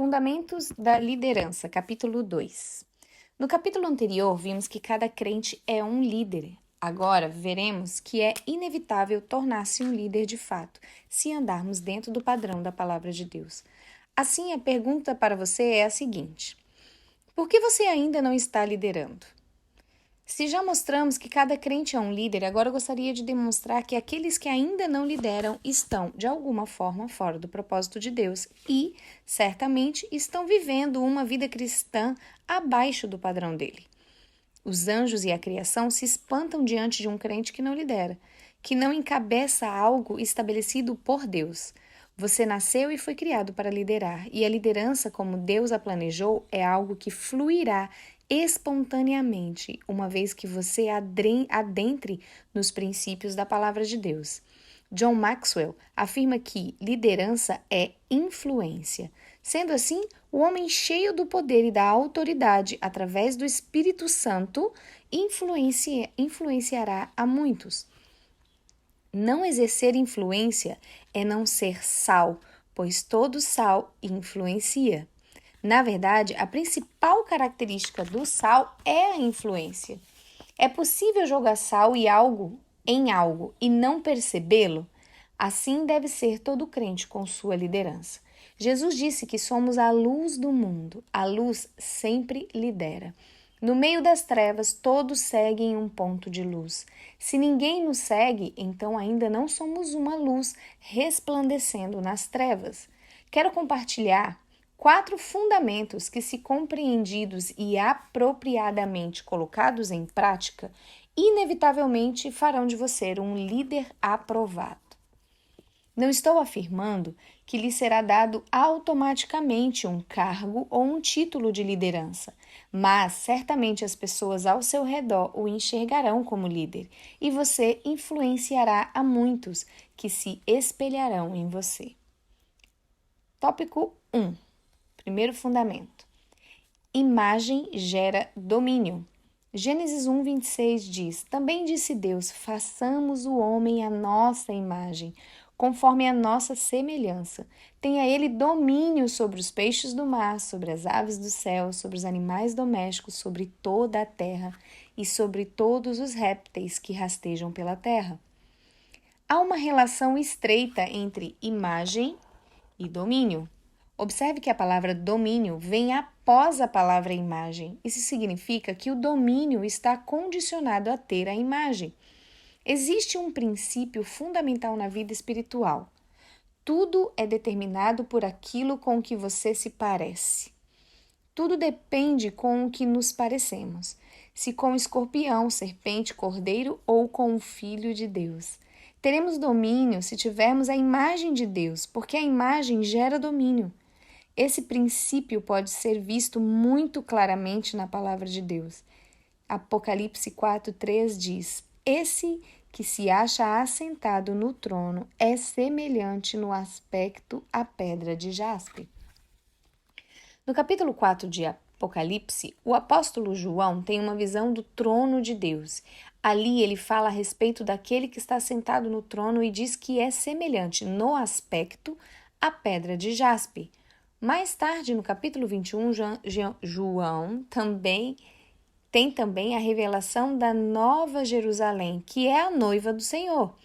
Fundamentos da liderança, capítulo 2. No capítulo anterior, vimos que cada crente é um líder. Agora, veremos que é inevitável tornar-se um líder de fato, se andarmos dentro do padrão da palavra de Deus. Assim, a pergunta para você é a seguinte: por que você ainda não está liderando? Se já mostramos que cada crente é um líder, agora eu gostaria de demonstrar que aqueles que ainda não lideram estão, de alguma forma, fora do propósito de Deus e, certamente, estão vivendo uma vida cristã abaixo do padrão dele. Os anjos e a criação se espantam diante de um crente que não lidera, que não encabeça algo estabelecido por Deus. Você nasceu e foi criado para liderar, e a liderança, como Deus a planejou, é algo que fluirá espontaneamente, uma vez que você adentre nos princípios da palavra de Deus. John Maxwell afirma que liderança é influência. Sendo assim, o homem cheio do poder e da autoridade através do Espírito Santo influenciará a muitos. Não exercer influência é não ser sal, pois todo sal influencia. Na verdade, a principal característica do sal é a influência. É possível jogar sal em algo e não percebê-lo? Assim deve ser todo crente com sua liderança. Jesus disse que somos a luz do mundo. A luz sempre lidera. No meio das trevas, todos seguem um ponto de luz. Se ninguém nos segue, então ainda não somos uma luz resplandecendo nas trevas. Quero compartilhar 4 fundamentos que, se compreendidos e apropriadamente colocados em prática, inevitavelmente farão de você um líder aprovado. Não estou afirmando que lhe será dado automaticamente um cargo ou um título de liderança, mas certamente as pessoas ao seu redor o enxergarão como líder e você influenciará a muitos que se espelharão em você. Tópico 1. Primeiro fundamento. Imagem gera domínio. Gênesis 1:26 diz: Também disse Deus, façamos o homem à nossa imagem, conforme a nossa semelhança. Tenha ele domínio sobre os peixes do mar, sobre as aves do céu, sobre os animais domésticos, sobre toda a terra e sobre todos os répteis que rastejam pela terra. Há uma relação estreita entre imagem e domínio. Observe que a palavra domínio vem após a palavra imagem. Isso significa que o domínio está condicionado a ter a imagem. Existe um princípio fundamental na vida espiritual. Tudo é determinado por aquilo com que você se parece. Tudo depende com o que nos parecemos. Se com escorpião, serpente, cordeiro ou com o Filho de Deus. Teremos domínio se tivermos a imagem de Deus, porque a imagem gera domínio. Esse princípio pode ser visto muito claramente na palavra de Deus. Apocalipse 4:3 diz: Esse que se acha assentado no trono é semelhante no aspecto à pedra de jaspe. No capítulo 4 de Apocalipse, o apóstolo João tem uma visão do trono de Deus. Ali ele fala a respeito daquele que está sentado no trono e diz que é semelhante no aspecto à pedra de jaspe. Mais tarde, no capítulo 21, João tem também a revelação da Nova Jerusalém, que é a noiva do Senhor.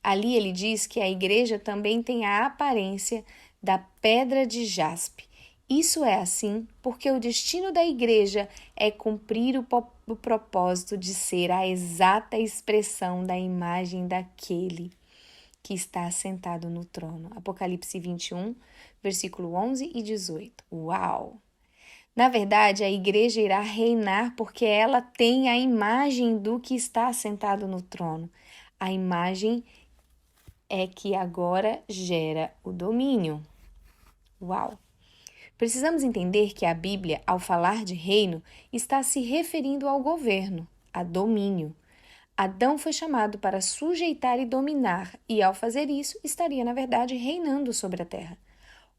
Ali ele diz que a igreja também tem a aparência da pedra de jaspe. Isso é assim porque o destino da igreja é cumprir o propósito de ser a exata expressão da imagem daquele que está sentado no trono. Apocalipse 21, versículo 11 e 18. Uau! Na verdade, a igreja irá reinar porque ela tem a imagem do que está sentado no trono. A imagem é que agora gera o domínio. Uau! Precisamos entender que a Bíblia, ao falar de reino, está se referindo ao governo, a domínio. Adão foi chamado para sujeitar e dominar, e ao fazer isso, estaria, na verdade, reinando sobre a terra.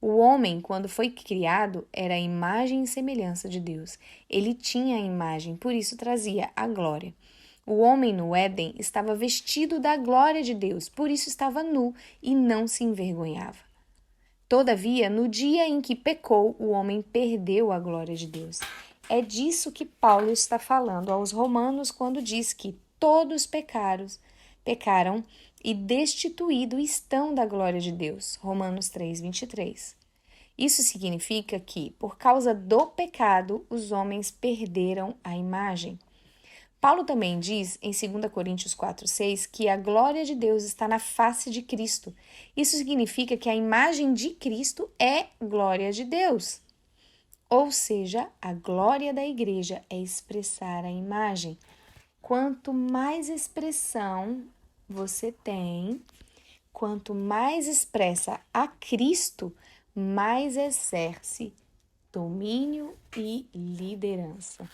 O homem, quando foi criado, era a imagem e semelhança de Deus. Ele tinha a imagem, por isso trazia a glória. O homem no Éden estava vestido da glória de Deus, por isso estava nu e não se envergonhava. Todavia, no dia em que pecou, o homem perdeu a glória de Deus. É disso que Paulo está falando aos romanos quando diz que todos pecaram e destituídos estão da glória de Deus. Romanos 3:23. Isso significa que, por causa do pecado, os homens perderam a imagem. Paulo também diz em 2 Coríntios 4:6 que a glória de Deus está na face de Cristo. Isso significa que a imagem de Cristo é glória de Deus. Ou seja, a glória da igreja é expressar a imagem. Quanto mais expressão você tem, quanto mais expressa a Cristo, mais exerce domínio e liderança.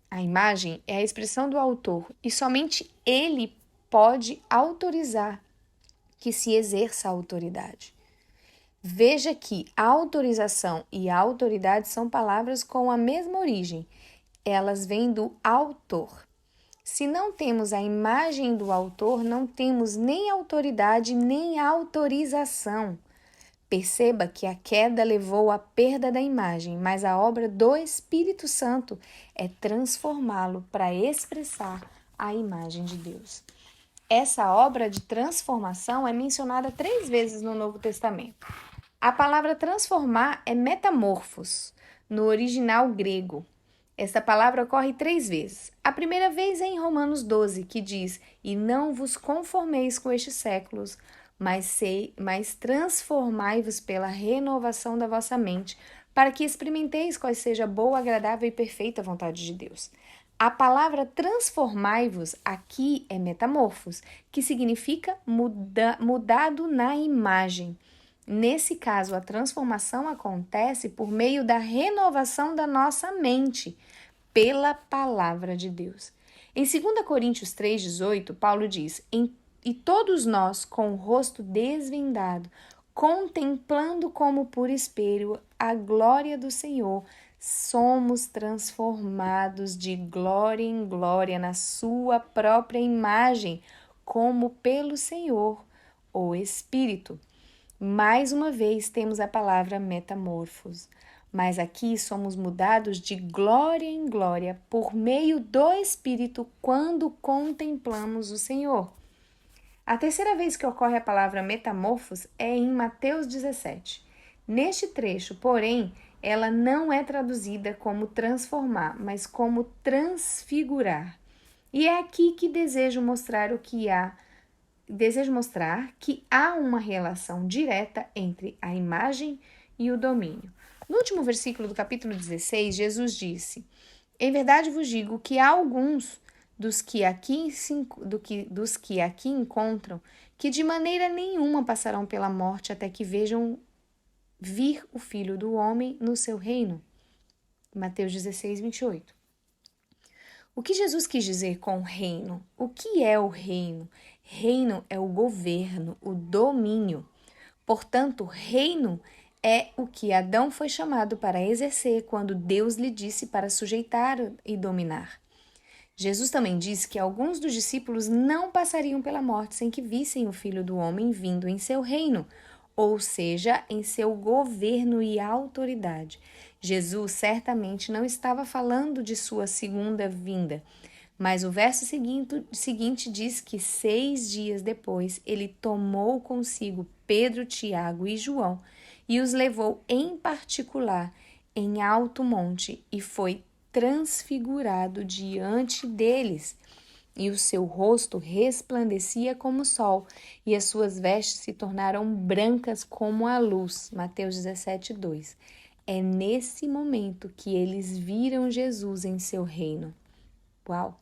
A imagem é a expressão do autor e somente ele pode autorizar que se exerça a autoridade. Veja que a autorização e a autoridade são palavras com a mesma origem. Elas vêm do autor. Se não temos a imagem do autor, não temos nem autoridade nem autorização. Perceba que a queda levou à perda da imagem, mas a obra do Espírito Santo é transformá-lo para expressar a imagem de Deus. Essa obra de transformação é mencionada 3 vezes no Novo Testamento. A palavra transformar é metamorfos, no original grego. Esta palavra ocorre 3 vezes. A primeira vez é em Romanos 12, que diz: "E não vos conformeis com estes séculos, mas transformai-vos pela renovação da vossa mente, para que experimenteis qual seja a boa, agradável e perfeita vontade de Deus." A palavra transformai-vos aqui é metamorfos, que significa mudado na imagem. Nesse caso, a transformação acontece por meio da renovação da nossa mente, pela palavra de Deus. Em 2 Coríntios 3,18, Paulo diz: "E todos nós, com o rosto desvendado, contemplando como por espelho a glória do Senhor, somos transformados de glória em glória na sua própria imagem, como pelo Senhor, o Espírito." Mais uma vez temos a palavra metamorfos, mas aqui somos mudados de glória em glória por meio do Espírito quando contemplamos o Senhor. A terceira vez que ocorre a palavra metamorfos é em Mateus 17. Neste trecho, porém, ela não é traduzida como transformar, mas como transfigurar. E é aqui que desejo mostrar que há uma relação direta entre a imagem e o domínio. No último versículo do capítulo 16, Jesus disse: "Em verdade vos digo que há alguns dos que aqui encontram que de maneira nenhuma passarão pela morte até que vejam vir o Filho do Homem no seu reino." Mateus 16:28. O que Jesus quis dizer com reino? O que é o reino? Reino é o governo, o domínio. Portanto, reino é o que Adão foi chamado para exercer quando Deus lhe disse para sujeitar e dominar. Jesus também disse que alguns dos discípulos não passariam pela morte sem que vissem o Filho do Homem vindo em seu reino, ou seja, em seu governo e autoridade. Jesus certamente não estava falando de sua segunda vinda, mas o verso seguinte diz que 6 dias depois ele tomou consigo Pedro, Tiago e João e os levou em particular em alto monte e foi transfigurado diante deles. E o seu rosto resplandecia como o sol, e as suas vestes se tornaram brancas como a luz. Mateus 17:2. É nesse momento que eles viram Jesus em seu reino. Uau!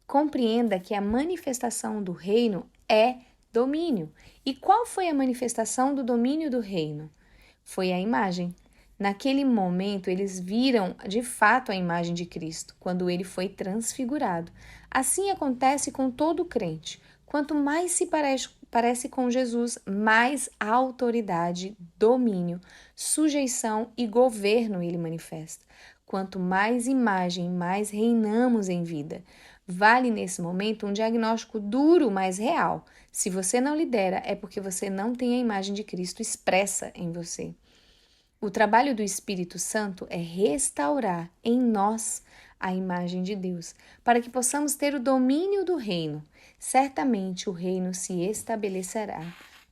Compreenda que a manifestação do reino é domínio. E qual foi a manifestação do domínio do reino? Foi a imagem. Naquele momento, eles viram de fato a imagem de Cristo, quando ele foi transfigurado. Assim acontece com todo crente. Quanto mais se parece com Jesus, mais autoridade, domínio, sujeição e governo ele manifesta. Quanto mais imagem, mais reinamos em vida. Vale nesse momento um diagnóstico duro, mas real. Se você não lidera, é porque você não tem a imagem de Cristo expressa em você. O trabalho do Espírito Santo é restaurar em nós a imagem de Deus, para que possamos ter o domínio do reino. Certamente o reino se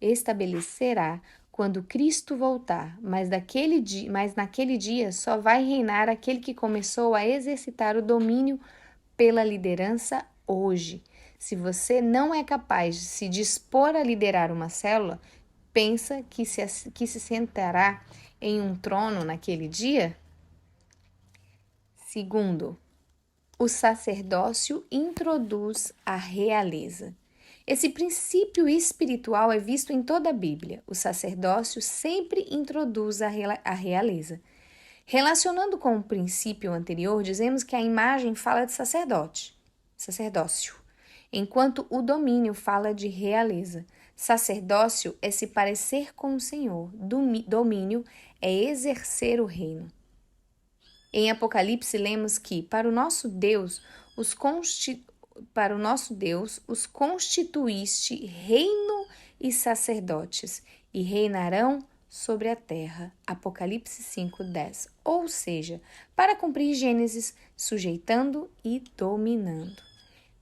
estabelecerá quando Cristo voltar, mas naquele dia só vai reinar aquele que começou a exercitar o domínio pela liderança hoje. Se você não é capaz de se dispor a liderar uma célula, pensa que se sentará em um trono naquele dia? Segundo, o sacerdócio introduz a realeza. Esse princípio espiritual é visto em toda a Bíblia. O sacerdócio sempre introduz a realeza. Relacionando com o princípio anterior, dizemos que a imagem fala de sacerdócio, enquanto o domínio fala de realeza. Sacerdócio é se parecer com o Senhor, domínio é exercer o reino. Em Apocalipse, lemos que para o nosso Deus os constituíste reino e sacerdotes, e reinarão sobre a terra. Apocalipse 5:10. Ou seja, para cumprir Gênesis, sujeitando e dominando.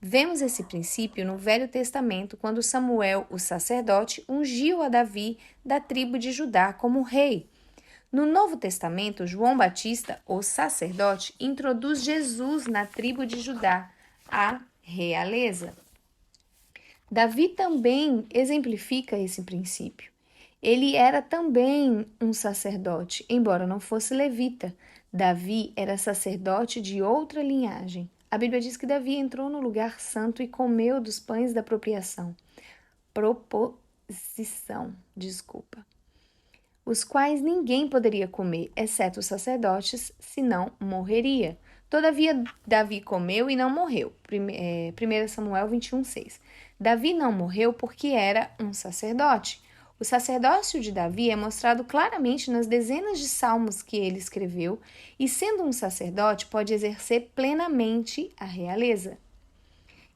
Vemos esse princípio no Velho Testamento, quando Samuel, o sacerdote, ungiu a Davi da tribo de Judá como rei. No Novo Testamento, João Batista, o sacerdote, introduz Jesus na tribo de Judá, a realeza. Davi também exemplifica esse princípio. Ele era também um sacerdote, embora não fosse levita. Davi era sacerdote de outra linhagem. A Bíblia diz que Davi entrou no lugar santo e comeu dos pães da os quais ninguém poderia comer, exceto os sacerdotes, senão morreria. Todavia, Davi comeu e não morreu. 1 Samuel 21:6. Davi não morreu porque era um sacerdote. O sacerdócio de Davi é mostrado claramente nas dezenas de salmos que ele escreveu, e sendo um sacerdote, pode exercer plenamente a realeza.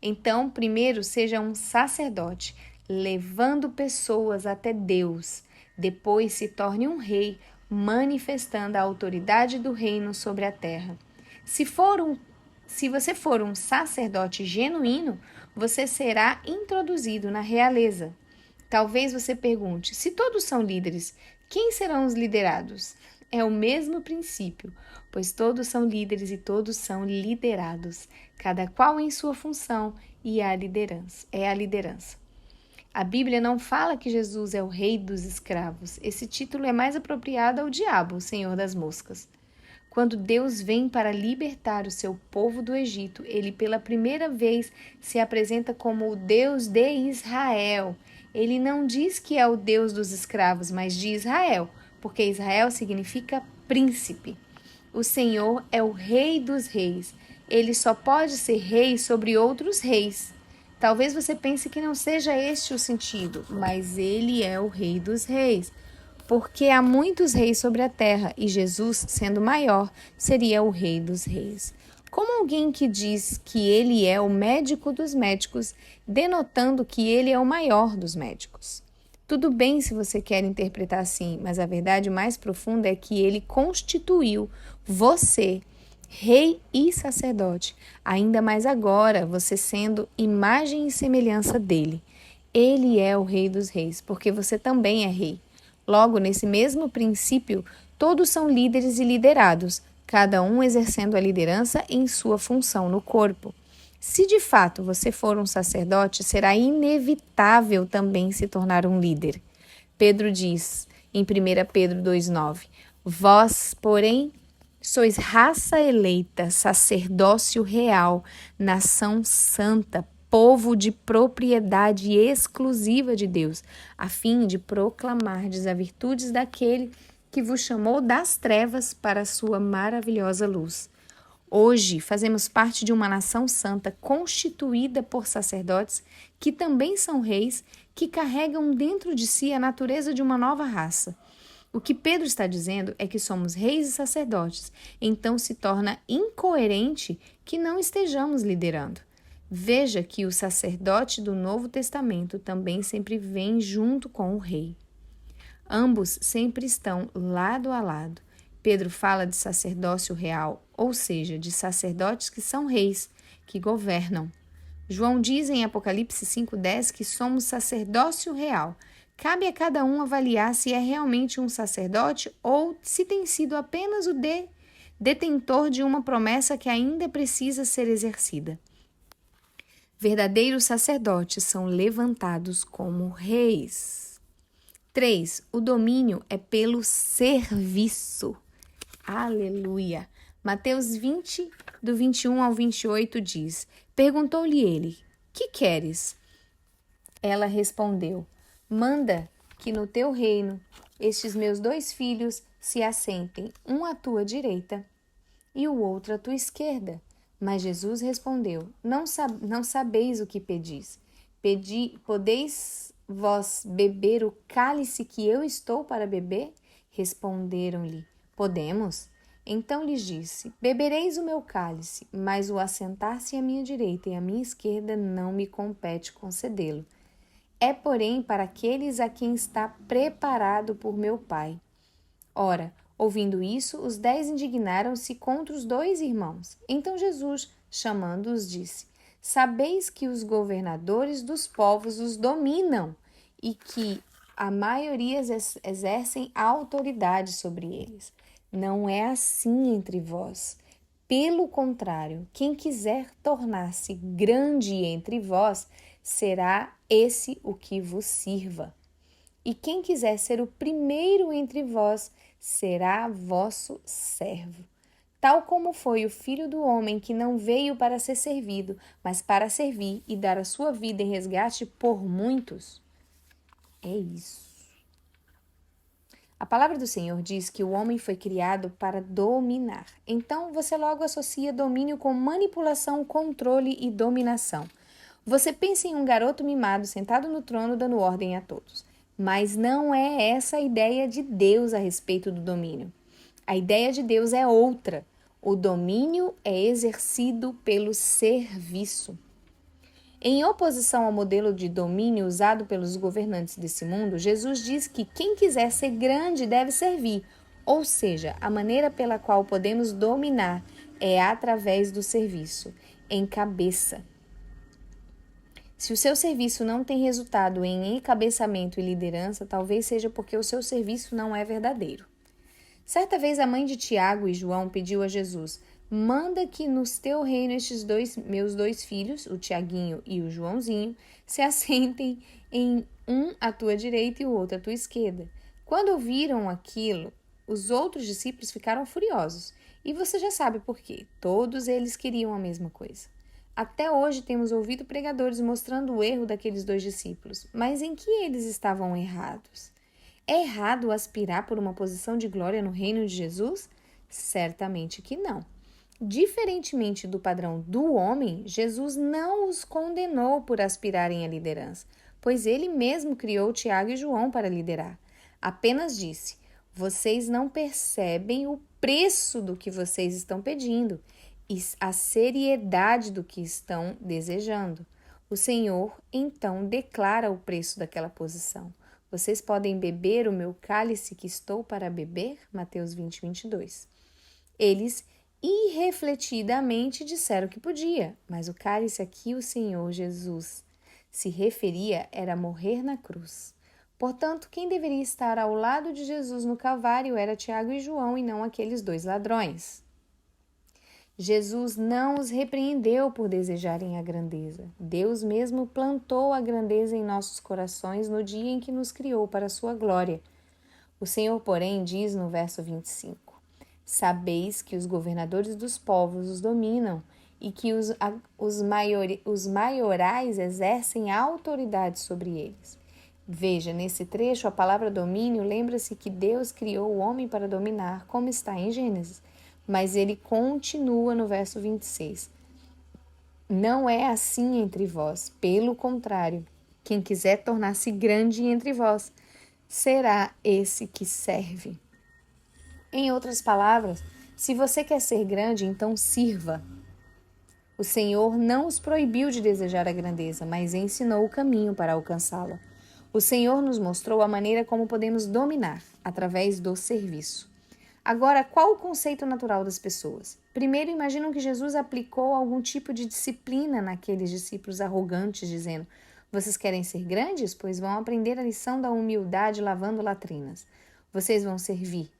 Então, primeiro, seja um sacerdote, levando pessoas até Deus. Depois, se torne um rei, manifestando a autoridade do reino sobre a terra. Se você for um sacerdote genuíno, você será introduzido na realeza. Talvez você pergunte: se todos são líderes, quem serão os liderados? É o mesmo princípio, pois todos são líderes e todos são liderados, cada qual em sua função, e a liderança. A Bíblia não fala que Jesus é o rei dos escravos. Esse título é mais apropriado ao diabo, o senhor das moscas. Quando Deus vem para libertar o seu povo do Egito, ele pela primeira vez se apresenta como o Deus de Israel. Ele não diz que é o Deus dos escravos, mas de Israel, porque Israel significa príncipe. O Senhor é o Rei dos reis. Ele só pode ser rei sobre outros reis. Talvez você pense que não seja este o sentido, mas ele é o Rei dos reis, porque há muitos reis sobre a terra e Jesus, sendo maior, seria o Rei dos reis. Como alguém que diz que ele é o médico dos médicos, denotando que ele é o maior dos médicos. Tudo bem se você quer interpretar assim, mas a verdade mais profunda é que ele constituiu você, rei e sacerdote, ainda mais agora, você sendo imagem e semelhança dele. Ele é o Rei dos reis, porque você também é rei. Logo, nesse mesmo princípio, todos são líderes e liderados, cada um exercendo a liderança em sua função no corpo. Se de fato você for um sacerdote, será inevitável também se tornar um líder. Pedro diz, em 1 Pedro 2,9, vós, porém, sois raça eleita, sacerdócio real, nação santa, povo de propriedade exclusiva de Deus, a fim de proclamardes as virtudes daquele que vos chamou das trevas para a sua maravilhosa luz. Hoje fazemos parte de uma nação santa constituída por sacerdotes que também são reis, que carregam dentro de si a natureza de uma nova raça. O que Pedro está dizendo é que somos reis e sacerdotes, então se torna incoerente que não estejamos liderando. Veja que o sacerdote do Novo Testamento também sempre vem junto com o rei. Ambos sempre estão lado a lado. Pedro fala de sacerdócio real, ou seja, de sacerdotes que são reis, que governam. João diz em Apocalipse 5,10 que somos sacerdócio real. Cabe a cada um avaliar se é realmente um sacerdote ou se tem sido apenas o detentor de uma promessa que ainda precisa ser exercida. Verdadeiros sacerdotes são levantados como reis. 3. O domínio é pelo serviço. Aleluia! Mateus 20, do 21 ao 28 diz: Perguntou-lhe ele, que queres? Ela respondeu, manda que no teu reino estes meus 2 filhos se assentem, um à tua direita e o outro à tua esquerda. Mas Jesus respondeu, não sabeis o que pedis. Podeis vós beber o cálice que eu estou para beber? Responderam-lhe, podemos. Então lhes disse, bebereis o meu cálice, mas o assentar-se à minha direita e à minha esquerda não me compete concedê-lo. É, porém, para aqueles a quem está preparado por meu Pai. Ora, ouvindo isso, os 10 indignaram-se contra os 2 irmãos. Então Jesus, chamando-os, disse, sabeis que os governadores dos povos os dominam e que a maioria exercem autoridade sobre eles. Não é assim entre vós. Pelo contrário, quem quiser tornar-se grande entre vós, será esse o que vos sirva. E quem quiser ser o primeiro entre vós, será vosso servo. Tal como foi o Filho do Homem, que não veio para ser servido, mas para servir e dar a sua vida em resgate por muitos. É isso. A palavra do Senhor diz que o homem foi criado para dominar. Então, você logo associa domínio com manipulação, controle e dominação. Você pensa em um garoto mimado sentado no trono dando ordem a todos. Mas não é essa a ideia de Deus a respeito do domínio. A ideia de Deus é outra. O domínio é exercido pelo serviço. Em oposição ao modelo de domínio usado pelos governantes desse mundo, Jesus diz que quem quiser ser grande deve servir, ou seja, a maneira pela qual podemos dominar é através do serviço, em cabeça. Se o seu serviço não tem resultado em encabeçamento e liderança, talvez seja porque o seu serviço não é verdadeiro. Certa vez a mãe de Tiago e João pediu a Jesus, manda que no teu reino estes meus 2 filhos, o Tiaguinho e o Joãozinho, se assentem em um à tua direita e o outro à tua esquerda. Quando ouviram aquilo, os outros discípulos ficaram furiosos. E você já sabe por quê. Todos eles queriam a mesma coisa. Até hoje temos ouvido pregadores mostrando o erro daqueles 2 discípulos. Mas em que eles estavam errados? É errado aspirar por uma posição de glória no reino de Jesus? Certamente que não. Diferentemente do padrão do homem, Jesus não os condenou por aspirarem à liderança, pois ele mesmo criou Tiago e João para liderar. Apenas disse, vocês não percebem o preço do que vocês estão pedindo e a seriedade do que estão desejando. O Senhor, então, declara o preço daquela posição. Vocês podem beber o meu cálice que estou para beber? Mateus 20, 22. Eles irrefletidamente disseram que podia, mas o cálice a que o Senhor Jesus se referia era morrer na cruz. Portanto, quem deveria estar ao lado de Jesus no Calvário era Tiago e João e não aqueles 2 ladrões. Jesus não os repreendeu por desejarem a grandeza. Deus mesmo plantou a grandeza em nossos corações no dia em que nos criou para a sua glória. O Senhor, porém, diz no verso 25, sabeis que os governadores dos povos os dominam e que os maiorais exercem autoridade sobre eles. Veja, nesse trecho, a palavra domínio lembra-se que Deus criou o homem para dominar, como está em Gênesis. Mas ele continua no verso 26. Não é assim entre vós, pelo contrário, quem quiser tornar-se grande entre vós, será esse que serve. Em outras palavras, se você quer ser grande, então sirva. O Senhor não os proibiu de desejar a grandeza, mas ensinou o caminho para alcançá-la. O Senhor nos mostrou a maneira como podemos dominar, através do serviço. Agora, qual o conceito natural das pessoas? Primeiro, imaginam que Jesus aplicou algum tipo de disciplina naqueles discípulos arrogantes, dizendo: vocês querem ser grandes? Pois vão aprender a lição da humildade lavando latrinas. Vocês vão servir.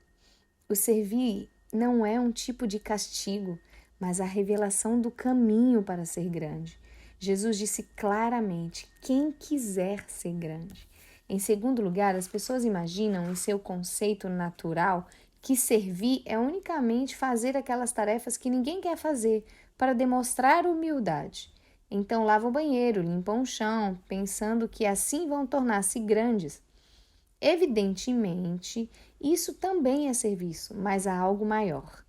O servir não é um tipo de castigo, mas a revelação do caminho para ser grande. Jesus disse claramente: quem quiser ser grande. Em segundo lugar, as pessoas imaginam, em seu conceito natural, que servir é unicamente fazer aquelas tarefas que ninguém quer fazer para demonstrar humildade. Então lavam o banheiro, limpam o chão, pensando que assim vão tornar-se grandes. Evidentemente, isso também é serviço, mas há algo maior.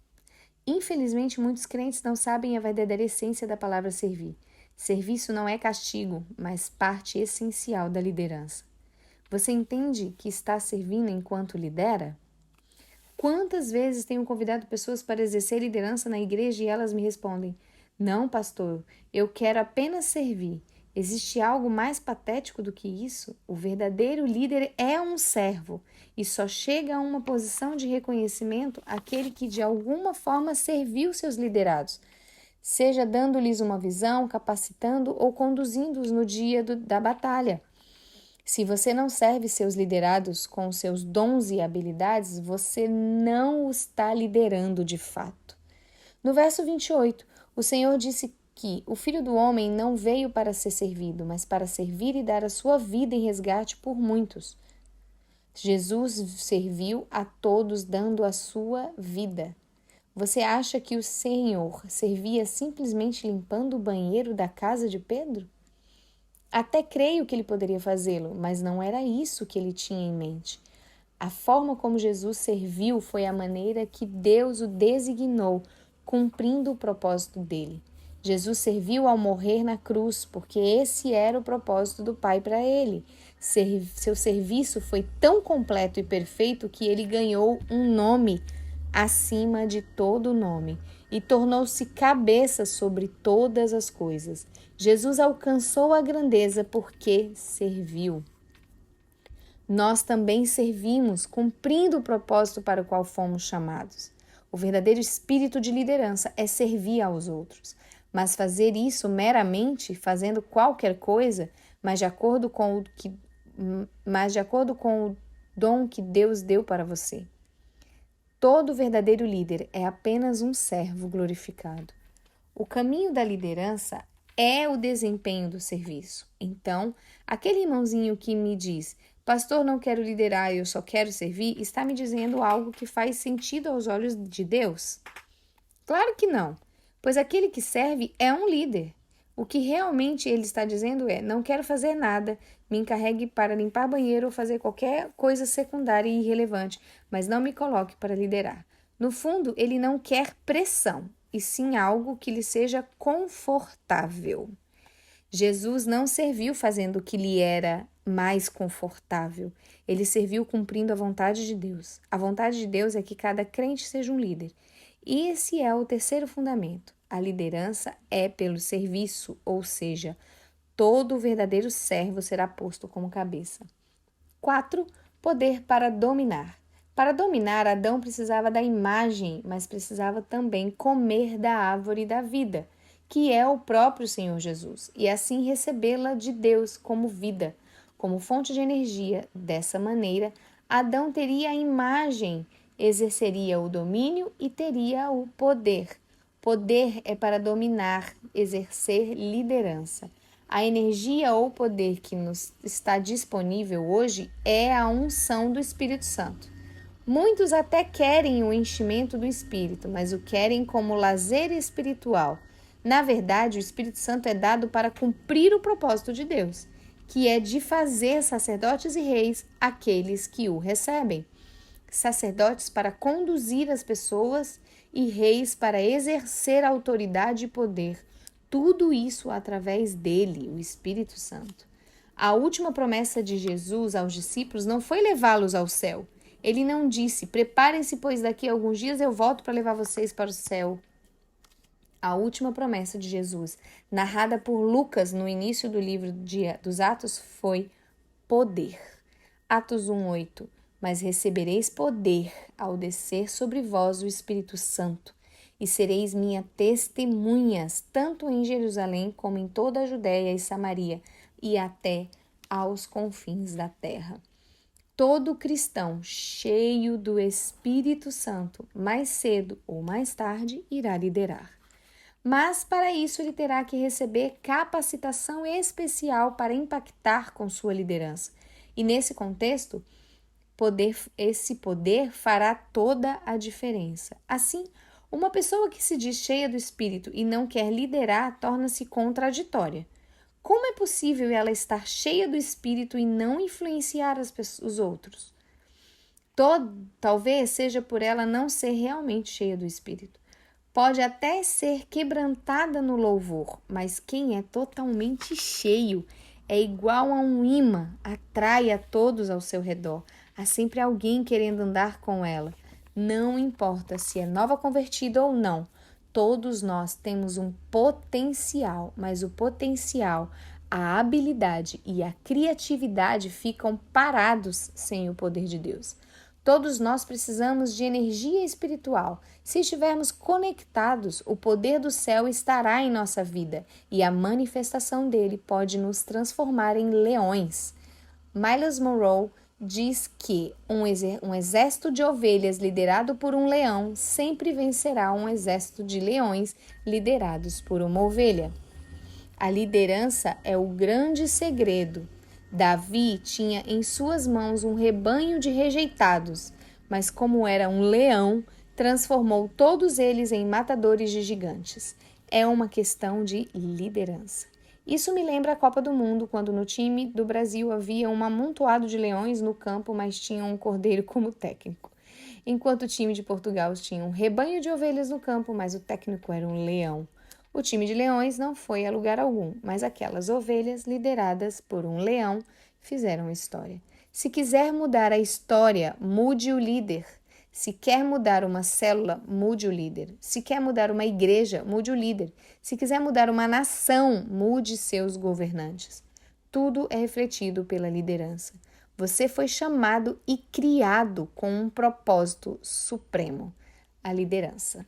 Infelizmente, muitos crentes não sabem a verdadeira essência da palavra servir. Serviço não é castigo, mas parte essencial da liderança. Você entende que está servindo enquanto lidera? Quantas vezes tenho convidado pessoas para exercer liderança na igreja e elas me respondem: não, pastor, eu quero apenas servir. Existe algo mais patético do que isso? O verdadeiro líder é um servo e só chega a uma posição de reconhecimento aquele que de alguma forma serviu seus liderados, seja dando-lhes uma visão, capacitando ou conduzindo-os no dia da batalha. Se você não serve seus liderados com seus dons e habilidades, você não os está liderando de fato. No verso 28, o Senhor disse que o Filho do Homem não veio para ser servido, mas para servir e dar a sua vida em resgate por muitos. Jesus serviu a todos dando a sua vida. Você acha que o Senhor servia simplesmente limpando o banheiro da casa de Pedro? Até creio que ele poderia fazê-lo, mas não era isso que ele tinha em mente. A forma como Jesus serviu foi a maneira que Deus o designou, cumprindo o propósito dele. Jesus serviu ao morrer na cruz, porque esse era o propósito do Pai para ele. Seu serviço foi tão completo e perfeito que ele ganhou um nome acima de todo nome e tornou-se cabeça sobre todas as coisas. Jesus alcançou a grandeza porque serviu. Nós também servimos, cumprindo o propósito para o qual fomos chamados. O verdadeiro espírito de liderança é servir aos outros, mas fazer isso meramente, fazendo qualquer coisa, mas de acordo com o dom que Deus deu para você. Todo verdadeiro líder é apenas um servo glorificado. O caminho da liderança é o desempenho do serviço. Então, aquele irmãozinho que me diz: pastor, não quero liderar, eu só quero servir, está me dizendo algo que faz sentido aos olhos de Deus? Claro que não, pois aquele que serve é um líder. O que realmente ele está dizendo é: não quero fazer nada, me encarregue para limpar banheiro ou fazer qualquer coisa secundária e irrelevante, mas não me coloque para liderar. No fundo, ele não quer pressão, e sim algo que lhe seja confortável. Jesus não serviu fazendo o que lhe era mais confortável. Ele serviu cumprindo a vontade de Deus. A vontade de Deus é que cada crente seja um líder. E esse é o terceiro fundamento. A liderança é pelo serviço, ou seja, todo verdadeiro servo será posto como cabeça. 4. Poder para dominar. Para dominar, Adão precisava da imagem, mas precisava também comer da árvore da vida, que é o próprio Senhor Jesus, e assim recebê-la de Deus como vida, como fonte de energia. Dessa maneira, Adão teria a imagem, exerceria o domínio e teria o poder. Poder é para dominar, exercer liderança. A energia ou poder que nos está disponível hoje é a unção do Espírito Santo. Muitos até querem o enchimento do Espírito, mas o querem como lazer espiritual. Na verdade, o Espírito Santo é dado para cumprir o propósito de Deus, que é de fazer sacerdotes e reis aqueles que o recebem. Sacerdotes para conduzir as pessoas e reis para exercer autoridade e poder. Tudo isso através dele, o Espírito Santo. A última promessa de Jesus aos discípulos não foi levá-los ao céu. Ele não disse: preparem-se, pois daqui a alguns dias eu volto para levar vocês para o céu. A última promessa de Jesus, narrada por Lucas no início do livro dos Atos, foi poder. Atos 1:8. Mas recebereis poder ao descer sobre vós o Espírito Santo, e sereis minhas testemunhas, tanto em Jerusalém como em toda a Judéia e Samaria, e até aos confins da terra. Todo cristão cheio do Espírito Santo, mais cedo ou mais tarde, irá liderar. Mas para isso ele terá que receber capacitação especial para impactar com sua liderança. E nesse contexto, esse poder fará toda a diferença. Assim, uma pessoa que se diz cheia do Espírito e não quer liderar torna-se contraditória. Como é possível ela estar cheia do Espírito e não influenciar os outros? Talvez seja por ela não ser realmente cheia do Espírito. Pode até ser quebrantada no louvor, mas quem é totalmente cheio é igual a um imã, atrai a todos ao seu redor. Há sempre alguém querendo andar com ela. Não importa se é nova convertida ou não, todos nós temos um potencial, mas o potencial, a habilidade e a criatividade ficam parados sem o poder de Deus. Todos nós precisamos de energia espiritual. Se estivermos conectados, o poder do céu estará em nossa vida e a manifestação dele pode nos transformar em leões. Myles Munroe diz que um exército de ovelhas liderado por um leão sempre vencerá um exército de leões liderados por uma ovelha. A liderança é o grande segredo. Davi tinha em suas mãos um rebanho de rejeitados, mas como era um leão, transformou todos eles em matadores de gigantes. É uma questão de liderança. Isso me lembra a Copa do Mundo, quando no time do Brasil havia um amontoado de leões no campo, mas tinha um cordeiro como técnico. Enquanto o time de Portugal tinha um rebanho de ovelhas no campo, mas o técnico era um leão. O time de leões não foi a lugar algum, mas aquelas ovelhas, lideradas por um leão, fizeram história. Se quiser mudar a história, mude o líder. Se quer mudar uma célula, mude o líder. Se quer mudar uma igreja, mude o líder. Se quiser mudar uma nação, mude seus governantes. Tudo é refletido pela liderança. Você foi chamado e criado com um propósito supremo, a liderança.